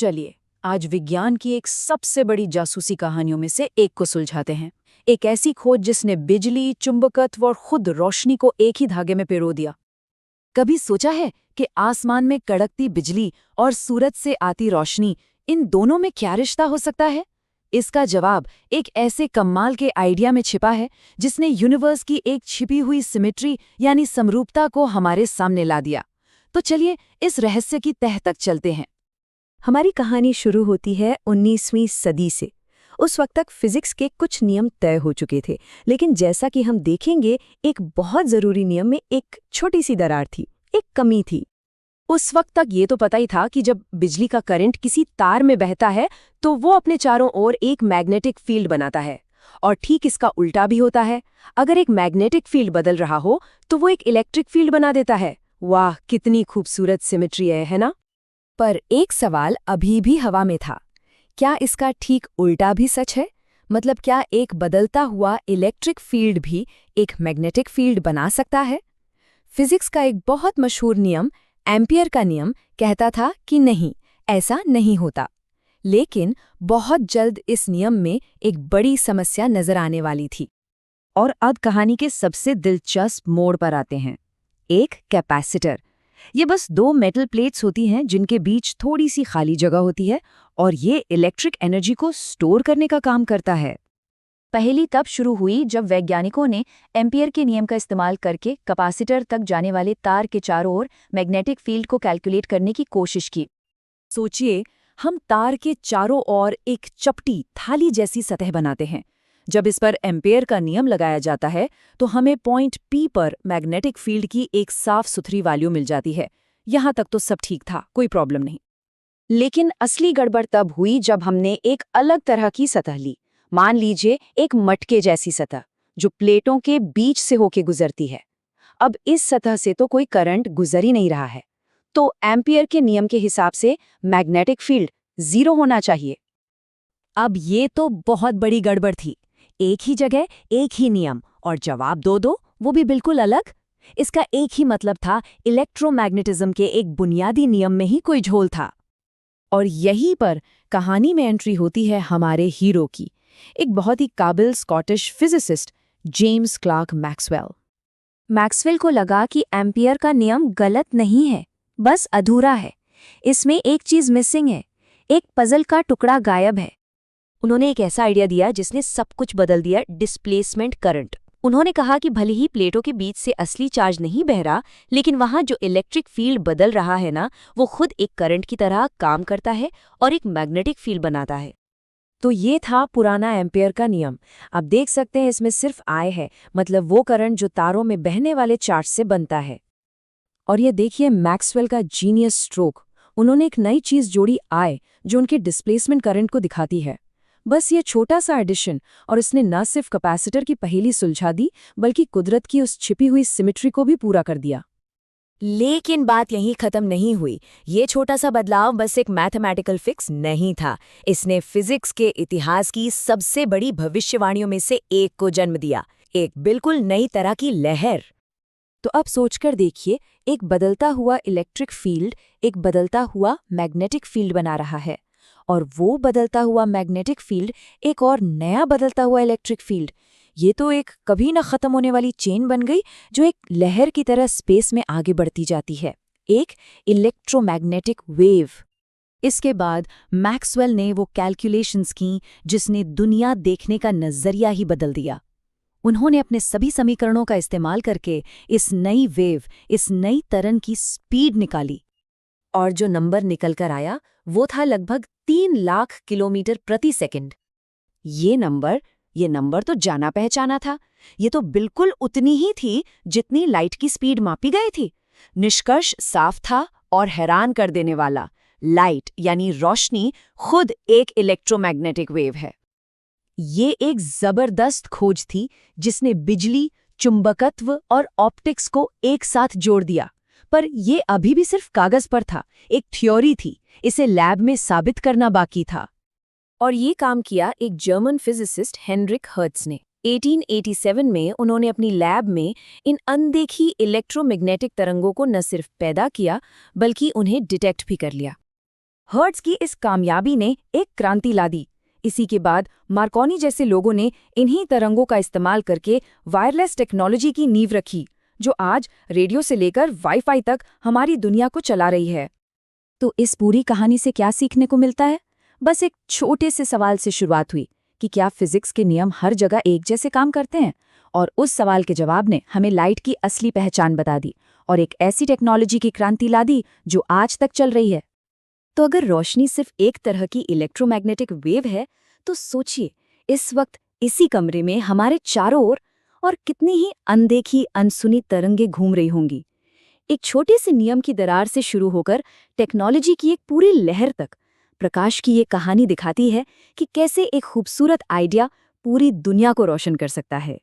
चलिए आज विज्ञान की एक सबसे बड़ी जासूसी कहानियों में से एक को सुलझाते हैं। एक ऐसी खोज जिसने बिजली, चुंबकत्व और खुद रोशनी को एक ही धागे में पिरो दिया। कभी सोचा है कि आसमान में कड़कती बिजली और सूरज से आती रोशनी, इन दोनों में क्या रिश्ता हो सकता है? इसका जवाब एक ऐसे कमाल के आइडिया में छिपा है जिसने यूनिवर्स की एक छिपी हुई सिमेट्री यानी समरूपता को हमारे सामने ला दिया। तो चलिए इस रहस्य की तह तक चलते हैं। हमारी कहानी शुरू होती है 19वीं सदी से। उस वक्त तक फिजिक्स के कुछ नियम तय हो चुके थे, लेकिन जैसा कि हम देखेंगे, एक बहुत जरूरी नियम में एक छोटी सी दरार थी, एक कमी थी। उस वक्त तक ये तो पता ही था कि जब बिजली का करंट किसी तार में बहता है तो वो अपने चारों ओर एक मैग्नेटिक फील्ड बनाता है, और ठीक इसका उल्टा भी होता है। अगर एक मैग्नेटिक फील्ड बदल रहा हो तो वो एक इलेक्ट्रिक फील्ड बना देता है। वाह, कितनी खूबसूरत सिमेट्री है ना? पर एक सवाल अभी भी हवा में था। क्या इसका ठीक उल्टा भी सच है? मतलब क्या एक बदलता हुआ इलेक्ट्रिक फील्ड भी एक मैग्नेटिक फील्ड बना सकता है? फिजिक्स का एक बहुत मशहूर नियम, एम्पियर का नियम, कहता था कि नहीं, ऐसा नहीं होता। लेकिन बहुत जल्द इस नियम में एक बड़ी समस्या नजर आने वाली थी। और अब कहानी के सबसे दिलचस्प मोड़ पर आते हैं। एक कैपेसिटर। ये बस दो मेटल प्लेट्स होती हैं जिनके बीच थोड़ी सी खाली जगह होती है, और ये इलेक्ट्रिक एनर्जी को स्टोर करने का काम करता है। पहली तब शुरू हुई जब वैज्ञानिकों ने एम्पियर के नियम का इस्तेमाल करके कैपेसिटर तक जाने वाले तार के चारों ओर मैग्नेटिक फील्ड को कैलकुलेट करने की कोशिश की। सोचिए, हम तार के चारों ओर एक चपटी थाली जैसी सतह बनाते हैं। जब इस पर एम्पियर का नियम लगाया जाता है तो हमें पॉइंट P पर मैग्नेटिक फील्ड की एक साफ सुथरी वैल्यू मिल जाती है। यहाँ तक तो सब ठीक था, कोई प्रॉब्लम नहीं। लेकिन असली गड़बड़ तब हुई जब हमने एक अलग तरह की सतह ली। मान लीजिए एक मटके जैसी सतह जो प्लेटों के बीच से होके गुजरती है। अब इस सतह से तो कोई करंट गुजर ही नहीं रहा है, तो एम्पियर के नियम के हिसाब से मैग्नेटिक फील्ड 0 होना चाहिए। अब ये तो बहुत बड़ी गड़बड़ थी। एक ही जगह, एक ही नियम, और जवाब दो, वो भी बिल्कुल अलग। इसका एक ही मतलब था, इलेक्ट्रोमैग्नेटिज्म के एक बुनियादी नियम में ही कोई झोल था। और यहीं पर कहानी में एंट्री होती है हमारे हीरो की, एक बहुत ही काबिल Scottish physicist James Clerk Maxwell. Maxwell को लगा कि एम्पियर का नियम गलत नहीं है, बस अधूरा है। इसमें एक चीज मिसिंग है, एक पजल का टुकड़ा गायब है। उन्होंने एक ऐसा आइडिया दिया जिसने सब कुछ बदल दिया, डिस्प्लेसमेंट करंट। उन्होंने कहा कि भले ही प्लेटों के बीच से असली चार्ज नहीं बह रहा, लेकिन वहां जो इलेक्ट्रिक फील्ड बदल रहा है ना, वो खुद एक करंट की तरह काम करता है और एक मैग्नेटिक फील्ड बनाता है। तो ये था पुराना एम्पियर का नियम। अब देख सकते हैं इसमें सिर्फ I है, मतलब वो करंट जो तारों में बहने वाले चार्ज से बनता है। और ये देखिए मैक्सवेल का जीनियस स्ट्रोक। उन्होंने एक नई चीज जोड़ी, I, जो उनके डिस्प्लेसमेंट करंट को दिखाती है। बस ये छोटा सा एडिशन, और इसने न सिर्फ कैपेसिटर की पहेली सुलझा दी, बल्कि कुदरत की उस छिपी हुई सिमेट्री को भी पूरा कर दिया। लेकिन बात यहीं खत्म नहीं हुई। ये छोटा सा बदलाव बस एक मैथमेटिकल फिक्स नहीं था। इसने फिजिक्स के इतिहास की सबसे बड़ी भविष्यवाणियों में से एक को जन्म दिया, एक बिल्कुल नई तरह की लहर। तो अब सोचकर देखिए, एक बदलता हुआ इलेक्ट्रिक फील्ड एक बदलता हुआ मैग्नेटिक फील्ड बना रहा है, और वो बदलता हुआ मैग्नेटिक फील्ड एक और नया बदलता हुआ इलेक्ट्रिक फील्ड। ये तो एक कभी न खत्म होने वाली चेन बन गई, जो एक लहर की तरह स्पेस में आगे बढ़ती जाती है, एक इलेक्ट्रोमैग्नेटिक वेव। इसके बाद मैक्सवेल ने वो कैलकुलेशंस की जिसने दुनिया देखने का नजरिया ही बदल दिया। उन्होंने अपने सभी समीकरणों का इस्तेमाल करके इस नई वेव, इस नई तरंग की स्पीड निकाली, और जो नंबर निकल कर आया वो था लगभग 3 लाख किलोमीटर प्रति सेकंड। ये नंबर तो जाना पहचाना था। ये तो बिल्कुल उतनी ही थी जितनी लाइट की स्पीड मापी गई थी। निष्कर्ष साफ था और हैरान कर देने वाला। लाइट यानी रोशनी खुद एक इलेक्ट्रोमैग्नेटिक वेव है। ये एक जबरदस्त खोज थी जिसने बिजली, चुंबकत्व और ऑप्टिक्स को एक साथ जोड़ दिया। पर यह अभी भी सिर्फ कागज पर था, एक थ्योरी थी। इसे लैब में साबित करना बाकी था। और ये काम किया एक जर्मन फिजिसिस्ट हेनरिक हर्ट्ज ने। 1887 में उन्होंने अपनी लैब में इन अनदेखी इलेक्ट्रोमैग्नेटिक तरंगों को न सिर्फ पैदा किया, बल्कि उन्हें डिटेक्ट भी कर लिया। हर्ट्ज की इस कामयाबी ने एक क्रांति ला दी। इसी के बाद मार्कोनी जैसे लोगों ने इन्हीं तरंगों का इस्तेमाल करके वायरलेस टेक्नोलॉजी की नींव रखी, जो आज रेडियो से लेकर वाईफाई तक हमारी दुनिया को चला रही है। तो इस पूरी कहानी से क्या सीखने को मिलता है? बस एक छोटे से सवाल से शुरुआत हुई कि क्या फिजिक्स के नियम हर जगह एक जैसे काम करते हैं, और उस सवाल के जवाब ने हमें लाइट की असली पहचान बता दी और एक ऐसी टेक्नोलॉजी की क्रांति ला दी जो आज तक चल रही है। तो अगर रोशनी सिर्फ एक तरह की इलेक्ट्रोमैग्नेटिक वेव है, तो सोचिए इस वक्त इसी कमरे में हमारे चारों ओर और कितनी ही अनदेखी अनसुनी तरंगे घूम रही होंगी। एक छोटे से नियम की दरार से शुरू होकर टेक्नोलॉजी की एक पूरी लहर तक प्रकाश की ये कहानी दिखाती है कि कैसे एक खूबसूरत आइडिया पूरी दुनिया को रोशन कर सकता है।